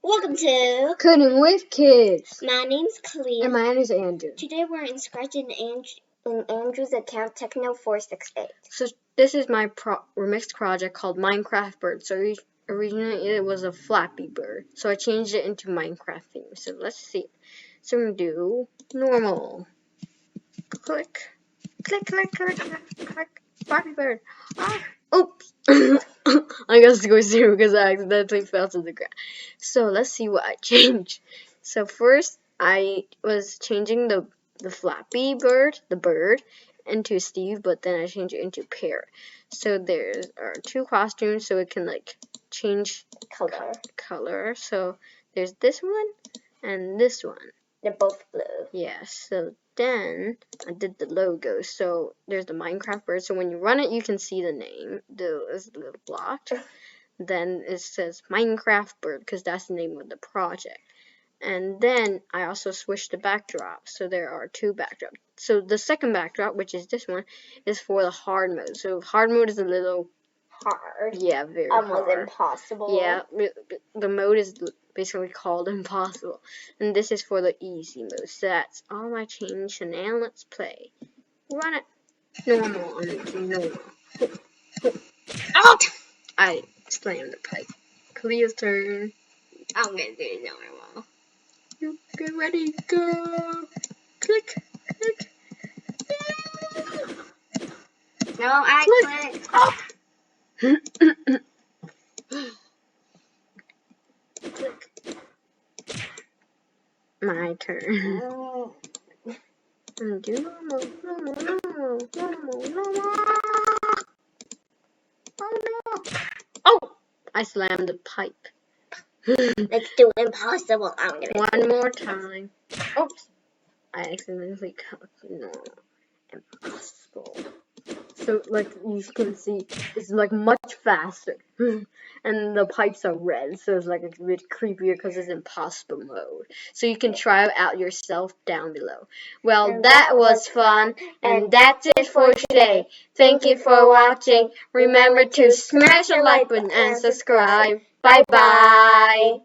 Welcome to Coding with Kids. My name's Clea. And my name is Andrew. Today we're inscribing Andrew's account Techno468. So this is my remixed project called Minecraft Bird. So originally it was a Flappy Bird. So I changed it into Minecraft theme. So let's see. So we're going to do normal. Click. Click, click, click, click, click. Flappy Bird. Ah. Oops. I guess it goes through because I accidentally fell to the ground. So let's see what I changed. So first I was changing the Flappy Bird, the bird, into Steve, but then I changed it into Parrot. So there are two costumes, so it can like change color. So there's this one and this one. They're both blue. Yeah, so then I did the logo. So there's the Minecraft bird. So when you run it, you can see the name. It's a little blocked. Then it says Minecraft bird because that's the name of the project. And then I also switched the backdrop. So there are two backdrops. So the second backdrop, which is this one, is for the hard mode. So hard mode is a little hard. Yeah, very hard. Almost impossible. Yeah, the mode is basically called impossible. And this is for the easy mode. So that's all I changed. And now let's play. Run it. Normal. Normal. Out! I slammed the pipe. Clea's turn. I'm gonna do normal. You get ready, go. Click, click. No, I clicked. Oh. My turn. Do normal. Oh no! Oh! I slammed the pipe. Let's do impossible. One more time. Oops! I accidentally cut impossible. So, like you can see, it's like much faster, and the pipes are red, so it's like a bit creepier because it's impossible mode. So you can try it out yourself down below. Well, and that was fun, and that's it for today. Thank you for watching. Remember to smash the like button and subscribe. Bye bye.